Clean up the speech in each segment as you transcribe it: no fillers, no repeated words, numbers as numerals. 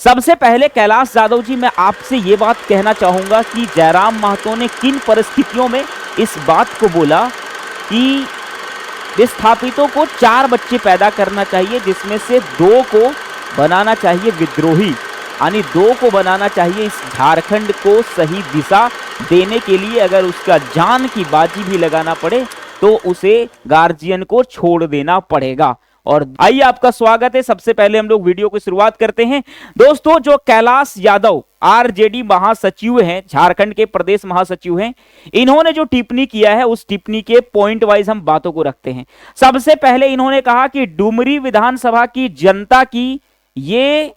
सबसे पहले कैलाश यादव जी, मैं आपसे ये बात कहना चाहूंगा कि जयराम महतो ने किन परिस्थितियों में इस बात को बोला कि विस्थापितों को 4 बच्चे पैदा करना चाहिए, जिसमें से 2 को बनाना चाहिए विद्रोही, यानी 2 को बनाना चाहिए इस झारखंड को सही दिशा देने के लिए। अगर उसका जान की बाजी भी लगाना पड़े तो उसे गार्जियन को छोड़ देना पड़ेगा। और आइए, आपका स्वागत है। सबसे पहले हम लोग वीडियो की शुरुआत करते हैं। दोस्तों, जो कैलाश यादव आरजेडी महासचिव हैं, झारखंड के प्रदेश महासचिव हैं, इन्होंने जो टिप्पणी किया है उस टिप्पणी के पॉइंट वाइज हम बातों को रखते हैं। सबसे पहले इन्होंने कहा कि डुमरी विधानसभा की जनता की ये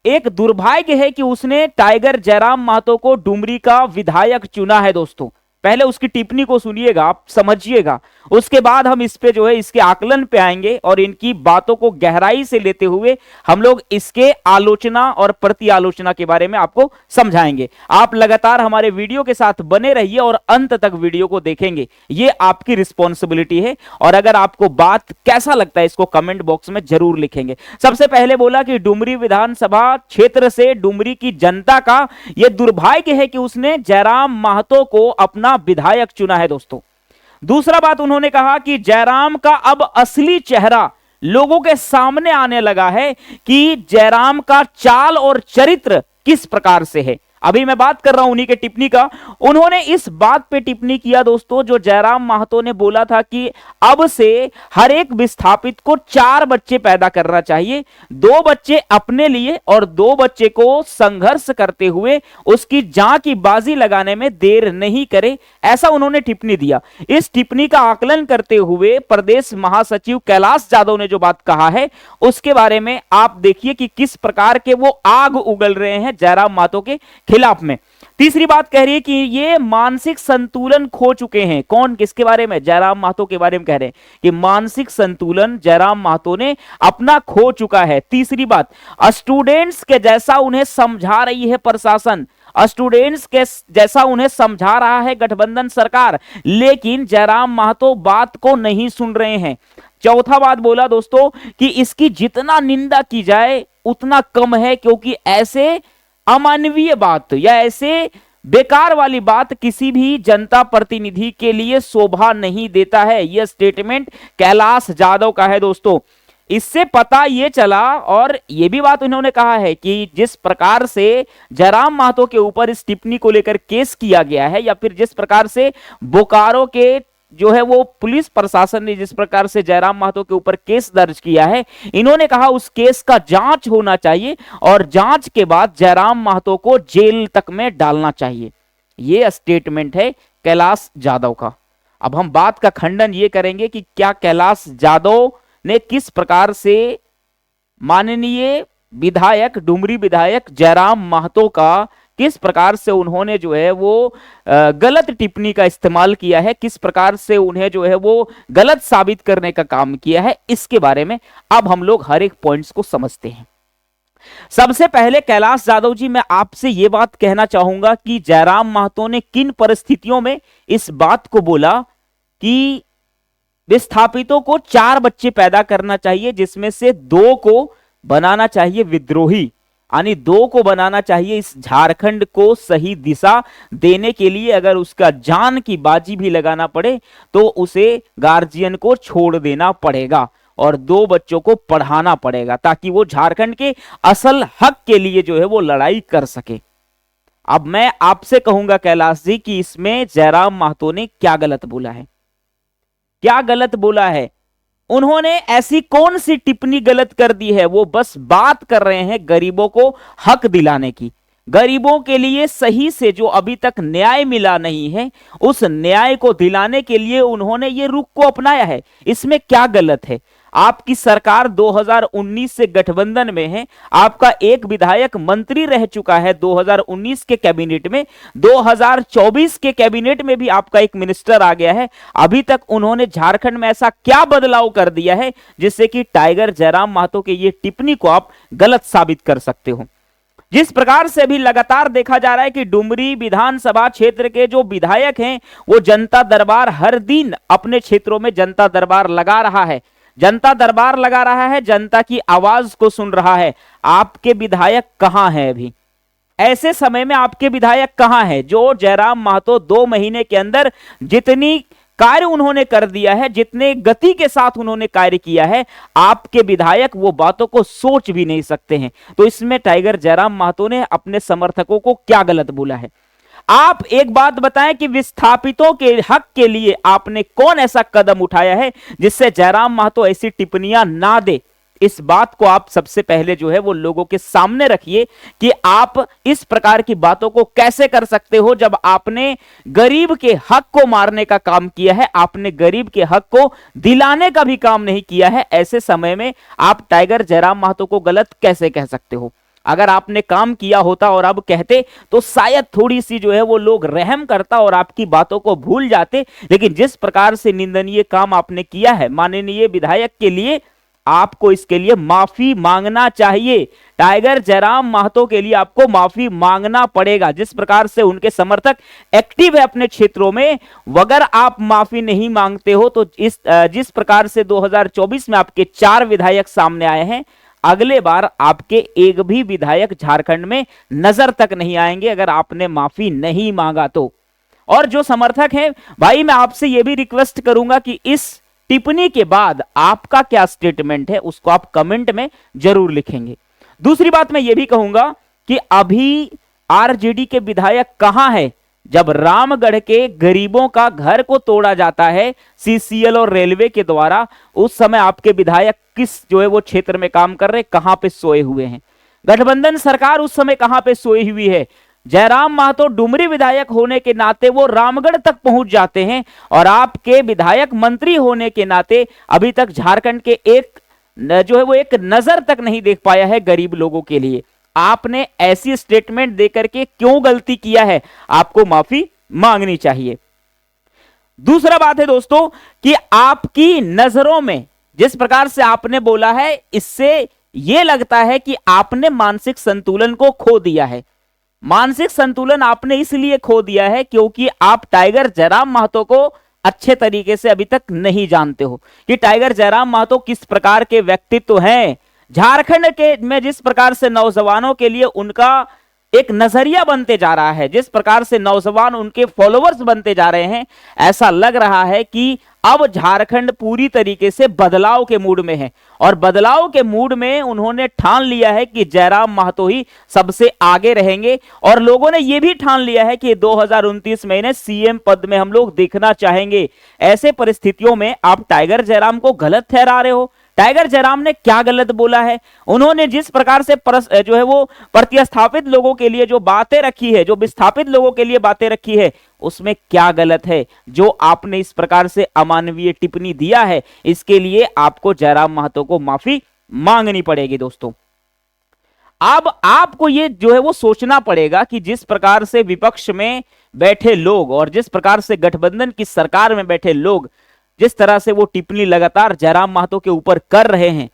एक दुर्भाग्य है कि उसने टाइगर जयराम महतो को डुमरी का विधायक चुना है। दोस्तों, पहले उसकी टिप्पणी को सुनिएगा, आप समझिएगा, उसके बाद हम इस पे जो है इसके आकलन पे आएंगे और इनकी बातों को गहराई से लेते हुए हम लोग इसके आलोचना और प्रति आलोचना के बारे में आपको समझाएंगे। आप लगातार हमारे वीडियो के साथ बने रहिए और अंत तक वीडियो को देखेंगे, ये आपकी रिस्पॉन्सिबिलिटी है। और अगर आपको बात कैसा लगता है इसको कमेंट बॉक्स में जरूर लिखेंगे। सबसे पहले बोला कि डुमरी विधानसभा क्षेत्र से डुमरी की जनता का यह दुर्भाग्य है कि उसने जयराम महतो को अपना विधायक चुना है। दोस्तों, दूसरा बात उन्होंने कहा कि जयराम का अब असली चेहरा लोगों के सामने आने लगा है कि जयराम का चाल और चरित्र किस प्रकार से है। अभी मैं बात कर रहा हूं उन्हीं के टिप्पणी का। उन्होंने इस बात पे टिप्पणी किया दोस्तों, जो जयराम महतो ने बोला था कि अब से हर एक विस्थापित को 4 बच्चे पैदा करना चाहिए, 2 बच्चे अपने लिए और 2 बच्चे को संघर्ष करते हुए उसकी जान की बाजी लगाने में देर नहीं करे, ऐसा उन्होंने टिप्पणी दिया। इस टिप्पणी का आकलन करते हुए प्रदेश महासचिव कैलाश यादव ने जो बात कहा है उसके बारे में आप देखिए कि किस प्रकार के वो आग उगल रहे हैं जयराम महतो के खिलाफ में। तीसरी बात कह रही है कि ये मानसिक संतुलन खो चुके हैं। कौन? किसके बारे में? जयराम महतो के बारे में कह रहे हैं कि मानसिक संतुलन जयराम महतो ने अपना खो चुका है। तीसरी बात, स्टूडेंट्स के जैसा उन्हें समझा रही है प्रशासन, स्टूडेंट्स के जैसा उन्हें समझा रहा है गठबंधन सरकार, लेकिन जयराम महतो बात को नहीं सुन रहे हैं। चौथा बात बोला दोस्तों कि इसकी जितना निंदा की जाए उतना कम है, क्योंकि ऐसे अमानवीय बात या ऐसे बेकार वाली बात किसी भी जनता प्रतिनिधि के लिए शोभा नहीं देता है। यह स्टेटमेंट कैलाश यादव का है। दोस्तों, इससे पता यह चला और यह भी बात उन्होंने कहा है कि जिस प्रकार से जयराम महतो के ऊपर इस टिप्पणी को लेकर केस किया गया है, या फिर जिस प्रकार से बोकारो के जो है वो पुलिस प्रशासन ने जिस प्रकार से जयराम महतो के ऊपर केस दर्ज किया है, इन्होंने कहा उस केस का जांच होना चाहिए और जांच के बाद जयराम महतो को जेल तक में डालना चाहिए। यह स्टेटमेंट है कैलाश यादव का। अब हम बात का खंडन ये करेंगे कि क्या कैलाश यादव ने किस प्रकार से माननीय विधायक, डुमरी विधायक जयराम महतो का किस प्रकार से उन्होंने जो है वो गलत टिप्पणी का इस्तेमाल किया है, किस प्रकार से उन्हें जो है वो गलत साबित करने का काम किया है, इसके बारे में अब हम लोग हर एक पॉइंट्स को समझते हैं। सबसे पहले कैलाश यादव जी, मैं आपसे यह बात कहना चाहूंगा कि जयराम महतो ने किन परिस्थितियों में इस बात को बोला कि विस्थापितों को 4 बच्चे पैदा करना चाहिए, जिसमें से 2 को बनाना चाहिए विद्रोही, यानी 2 को बनाना चाहिए इस झारखंड को सही दिशा देने के लिए। अगर उसका जान की बाजी भी लगाना पड़े तो उसे गार्जियन को छोड़ देना पड़ेगा और 2 बच्चों को पढ़ाना पड़ेगा, ताकि वो झारखंड के असल हक के लिए जो है वो लड़ाई कर सके। अब मैं आपसे कहूंगा कैलाश जी कि इसमें जयराम महतो ने क्या गलत बोला है? क्या गलत बोला है? उन्होंने ऐसी कौन सी टिप्पणी गलत कर दी है? वो बस बात कर रहे हैं गरीबों को हक दिलाने की। गरीबों के लिए सही से जो अभी तक न्याय मिला नहीं है, उस न्याय को दिलाने के लिए उन्होंने ये रुख को अपनाया है। इसमें क्या गलत है? आपकी सरकार 2019 से गठबंधन में है, आपका एक विधायक मंत्री रह चुका है 2019 के कैबिनेट में, 2024 के कैबिनेट में भी आपका एक मिनिस्टर आ गया है। अभी तक उन्होंने झारखंड में ऐसा क्या बदलाव कर दिया है जिससे कि टाइगर जयराम महतो के ये टिप्पणी को आप गलत साबित कर सकते हो? जिस प्रकार से भी लगातार देखा जा रहा है कि डुमरी विधानसभा क्षेत्र के जो विधायक हैं वो जनता दरबार हर दिन अपने क्षेत्रों में जनता दरबार लगा रहा है, जनता दरबार लगा रहा है, जनता की आवाज को सुन रहा है। आपके विधायक कहां हैं अभी? ऐसे समय में आपके विधायक कहां हैं? जो जयराम महतो 2 महीने के अंदर जितनी कार्य उन्होंने कर दिया है, जितने गति के साथ उन्होंने कार्य किया है, आपके विधायक वो बातों को सोच भी नहीं सकते हैं। तो इसमें टाइगर जयराम महतो ने अपने समर्थकों को क्या गलत बोला है? आप एक बात बताएं कि विस्थापितों के हक के लिए आपने कौन ऐसा कदम उठाया है जिससे जयराम महतो ऐसी टिप्पणियां ना दे? इस बात को आप सबसे पहले जो है वो लोगों के सामने रखिए कि आप इस प्रकार की बातों को कैसे कर सकते हो जब आपने गरीब के हक को मारने का काम किया है, आपने गरीब के हक को दिलाने का भी काम नहीं किया है। ऐसे समय में आप टाइगर जयराम महतो को गलत कैसे कह सकते हो? अगर आपने काम किया होता और अब कहते तो शायद थोड़ी सी जो है वो लोग रहम करता और आपकी बातों को भूल जाते। लेकिन जिस प्रकार से निंदनीय काम आपने किया है माननीय विधायक के लिए, आपको इसके लिए माफी मांगना चाहिए। टाइगर जयराम महतो के लिए आपको माफी मांगना पड़ेगा। जिस प्रकार से उनके समर्थक एक्टिव है अपने क्षेत्रों में, अगर आप माफी नहीं मांगते हो तो जिस प्रकार से 2024 में आपके 4 विधायक सामने आए हैं, अगले बार आपके एक भी विधायक झारखंड में नजर तक नहीं आएंगे अगर आपने माफी नहीं मांगा तो। और जो समर्थक हैं भाई, मैं आपसे यह भी रिक्वेस्ट करूंगा कि इस टिप्पणी के बाद आपका क्या स्टेटमेंट है उसको आप कमेंट में जरूर लिखेंगे। दूसरी बात मैं ये भी कहूंगा कि अभी आरजेडी के विधायक कहां है जब रामगढ़ के गरीबों का घर को तोड़ा जाता है सीसीएल और रेलवे के द्वारा? उस समय आपके विधायक किस जो है वो क्षेत्र में काम कर रहे, कहां पे सोए हुए हैं? गठबंधन सरकार उस समय कहां पे सोई हुई है? जयराम महतो डुमरी विधायक होने के नाते वो रामगढ़ तक पहुंच जाते हैं और आपके विधायक मंत्री होने के नाते अभी तक झारखंड के एक जो है वो एक नजर तक नहीं देख पाया है गरीब लोगों के लिए। आपने ऐसी स्टेटमेंट देकर के क्यों गलती किया है? आपको माफी मांगनी चाहिए। दूसरा बात है दोस्तों कि आपकी नजरों में जिस प्रकार से आपने बोला है, इससे यह लगता है कि आपने मानसिक संतुलन को खो दिया है। मानसिक संतुलन आपने इसलिए खो दिया है क्योंकि आप टाइगर जयराम महतो को अच्छे तरीके से अभी तक नहीं जानते हो कि टाइगर जयराम महतो किस प्रकार के व्यक्तित्व हैं। झारखंड के में जिस प्रकार से नौजवानों के लिए उनका एक नजरिया बनते जा रहा है, जिस प्रकार से नौजवान उनके फॉलोअर्स बनते जा रहे हैं, ऐसा लग रहा है कि अब झारखंड पूरी तरीके से बदलाव के मूड में है। और बदलाव के मूड में उन्होंने ठान लिया है कि जयराम महतो ही सबसे आगे रहेंगे। और लोगों ने यह भी ठान लिया है कि 2029 में इन्हें सीएम पद में हम लोग देखना चाहेंगे। ऐसे परिस्थितियों में आप टाइगर जयराम को गलत ठहरा रहे हो। टाइगर जयराम ने क्या गलत बोला है? उन्होंने जिस प्रकार से जो है वो प्रतिस्थापित लोगों के लिए जो बातें रखी है, जो विस्थापित लोगों के लिए बातें रखी है, उसमें क्या गलत है जो आपने इस प्रकार से अमानवीय टिप्पणी दिया है? इसके लिए आपको जयराम महतो को माफी मांगनी पड़ेगी दोस्तों। अब आपको ये जो है वो सोचना पड़ेगा कि जिस प्रकार से विपक्ष में बैठे लोग और जिस प्रकार से गठबंधन की सरकार में बैठे लोग जिस तरह से वो टिप्पणी लगातार जयराम महतो के ऊपर कर रहे हैं,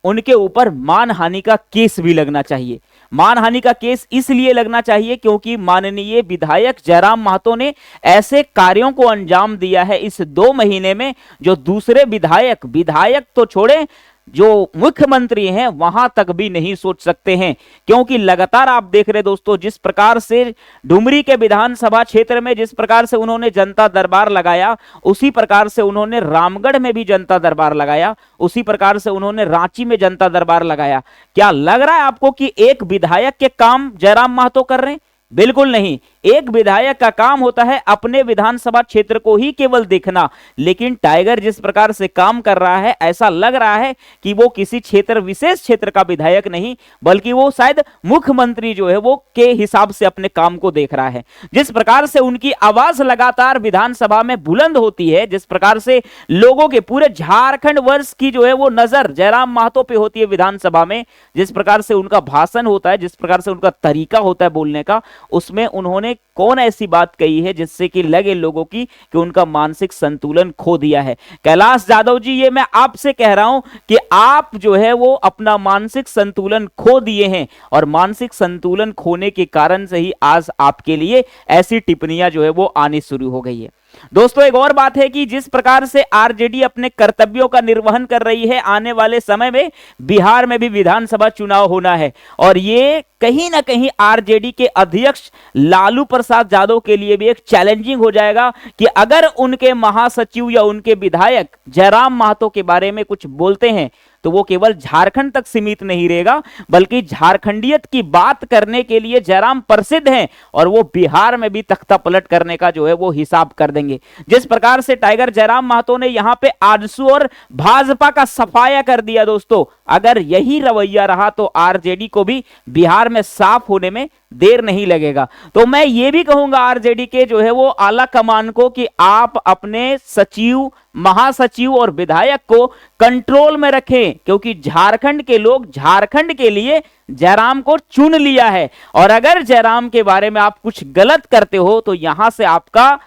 उनके ऊपर मानहानि का केस भी लगना चाहिए। मानहानि का केस इसलिए लगना चाहिए क्योंकि माननीय विधायक जयराम महतो ने ऐसे कार्यों को अंजाम दिया है इस 2 महीने में जो दूसरे विधायक तो छोड़े, जो मुख्यमंत्री हैं वहां तक भी नहीं सोच सकते हैं। क्योंकि लगातार आप देख रहे दोस्तों, जिस प्रकार से डुमरी के विधानसभा क्षेत्र में जिस प्रकार से उन्होंने जनता दरबार लगाया, उसी प्रकार से उन्होंने रामगढ़ में भी जनता दरबार लगाया, उसी प्रकार से उन्होंने रांची में जनता दरबार लगाया। क्या लग रहा है आपको कि एक विधायक के काम जयराम महतो कर रहे हैं? बिल्कुल नहीं। एक विधायक का काम होता है अपने विधानसभा क्षेत्र को ही केवल देखना, लेकिन टाइगर जिस प्रकार से काम कर रहा है, ऐसा लग रहा है कि वो किसी क्षेत्र विशेष क्षेत्र का विधायक नहीं, बल्कि वो शायद मुख्यमंत्री जो है वो के हिसाब से अपने काम को देख रहा है। जिस प्रकार से उनकी आवाज लगातार विधानसभा में बुलंद होती है, जिस प्रकार से लोगों के पूरे झारखंड वर्ष की जो है वो नजर जयराम महतो पे होती है विधानसभा में, जिस प्रकार से उनका भाषण होता है, जिस प्रकार से उनका तरीका होता है बोलने का, उसमें उन्होंने कौन ऐसी बात कही है जिससे कि लगे लोगों की कि उनका मानसिक संतुलन खो दिया है? कैलाश जादव जी, ये मैं आपसे कह रहा हूं कि आप जो है वो अपना मानसिक संतुलन खो दिए हैं और मानसिक संतुलन खोने के कारण से ही आज आपके लिए ऐसी टिप्पणियां जो है वो आनी शुरू हो गई है। दोस्तों एक और बात है कि जिस प्रकार से आरजेडी अपने कर्तव्यों का निर्वहन कर रही है, आने वाले समय में बिहार में भी विधानसभा चुनाव होना है और ये कहीं ना कहीं आरजेडी के अध्यक्ष लालू प्रसाद यादव के लिए भी एक चैलेंजिंग हो जाएगा कि अगर उनके महासचिव या उनके विधायक जयराम महतो के बारे में कुछ बोलते हैं तो वो केवल झारखंड तक सीमित नहीं रहेगा, बल्कि झारखंडियत की बात करने के लिए जयराम प्रसिद्ध हैं और वो बिहार में भी तख्ता पलट करने का जो है वो हिसाब कर देंगे। जिस प्रकार से टाइगर जयराम महतो ने यहां पे आजसू और भाजपा का सफाया कर दिया दोस्तों, अगर यही रवैया रहा तो आरजेडी को भी बिहार में साफ होने में देर नहीं लगेगा। तो मैं ये भी कहूंगा आरजेडी के जो है वो आला कमान को कि आप अपने सचिव, महासचिव और विधायक को कंट्रोल में रखें, क्योंकि झारखंड के लोग झारखंड के लिए जयराम को चुन लिया है और अगर जयराम के बारे में आप कुछ गलत करते हो तो यहां से आपका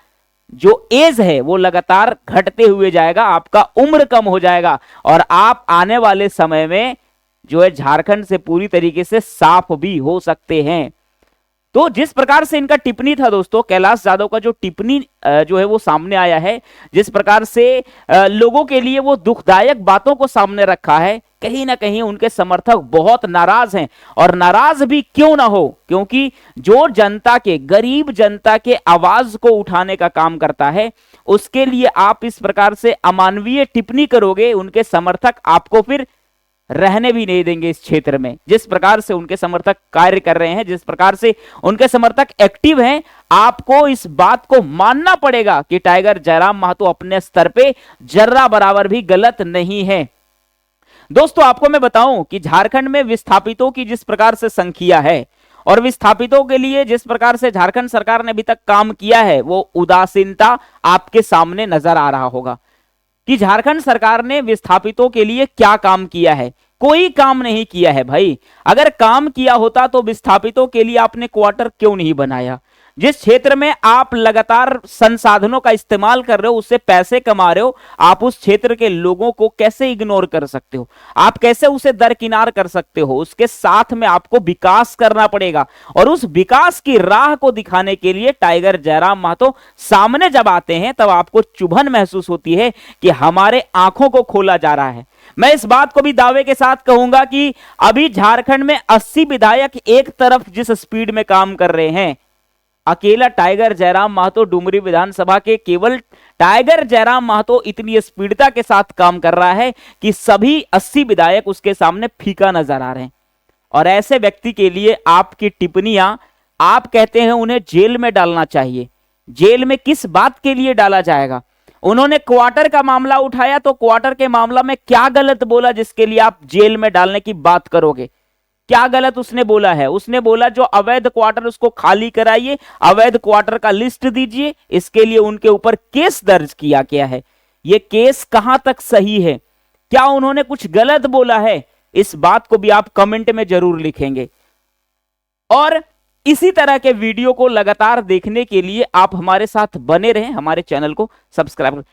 जो एज है वो लगातार घटते हुए जाएगा, आपका उम्र कम हो जाएगा और आप आने वाले समय में जो है झारखंड से पूरी तरीके से साफ भी हो सकते हैं। तो जिस प्रकार से इनका टिप्पणी था दोस्तों, कैलाश यादव का जो टिप्पणी जो है वो सामने आया है, जिस प्रकार से लोगों के लिए वो दुखदायक बातों को सामने रखा है, कहीं ना कहीं उनके समर्थक बहुत नाराज हैं और नाराज भी क्यों ना हो, क्योंकि जो जनता के, गरीब जनता के आवाज को उठाने का काम करता है, उसके लिए आप इस प्रकार से अमानवीय टिप्पणी करोगे, उनके समर्थक आपको फिर रहने भी नहीं देंगे इस क्षेत्र में। जिस प्रकार से उनके समर्थक कार्य कर रहे हैं, जिस प्रकार से उनके समर्थक एक्टिव हैं, आपको इस बात को मानना पड़ेगा कि टाइगर जयराम महतो अपने स्तर पे जर्रा बराबर भी गलत नहीं है। दोस्तों आपको मैं बताऊं कि झारखंड में विस्थापितों की जिस प्रकार से संख्या है और विस्थापितों के लिए जिस प्रकार से झारखंड सरकार ने अभी तक काम किया है, वो उदासीनता आपके सामने नजर आ रहा होगा कि झारखंड सरकार ने विस्थापितों के लिए क्या काम किया है। कोई काम नहीं किया है भाई। अगर काम किया होता तो विस्थापितों के लिए आपने क्वार्टर क्यों नहीं बनाया? जिस क्षेत्र में आप लगातार संसाधनों का इस्तेमाल कर रहे हो, उससे पैसे कमा रहे हो, आप उस क्षेत्र के लोगों को कैसे इग्नोर कर सकते हो? आप कैसे उसे दरकिनार कर सकते हो? उसके साथ में आपको विकास करना पड़ेगा और उस विकास की राह को दिखाने के लिए टाइगर जयराम महतो सामने जब आते हैं तब आपको चुभन महसूस होती है कि हमारे आंखों को खोला जा रहा है। मैं इस बात को भी दावे के साथ कहूंगा कि अभी झारखंड में 80 विधायक एक तरफ जिस स्पीड में काम कर रहे हैं, अकेला टाइगर जयराम महतो डुमरी विधानसभा के केवल टाइगर जयराम महतो इतनी स्पीडता के साथ काम कर रहा है कि सभी 80 विधायक उसके सामने फीका नजर आ रहे हैं। और ऐसे व्यक्ति के लिए आपकी टिप्पणियां, आप कहते हैं उन्हें जेल में डालना चाहिए। जेल में किस बात के लिए डाला जाएगा? उन्होंने क्वार्टर का मामला उठाया तो क्वार्टर के मामला में क्या गलत बोला जिसके लिए आप जेल में डालने की बात करोगे? क्या गलत उसने बोला है? उसने बोला जो अवैध क्वार्टर उसको खाली कराइए, अवैध क्वार्टर का लिस्ट दीजिए, इसके लिए उनके ऊपर केस दर्ज किया गया है। यह केस कहां तक सही है? क्या उन्होंने कुछ गलत बोला है? इस बात को भी आप कमेंट में जरूर लिखेंगे। और इसी तरह के वीडियो को लगातार देखने के लिए आप हमारे साथ बने रहें, हमारे चैनल को सब्सक्राइब करें।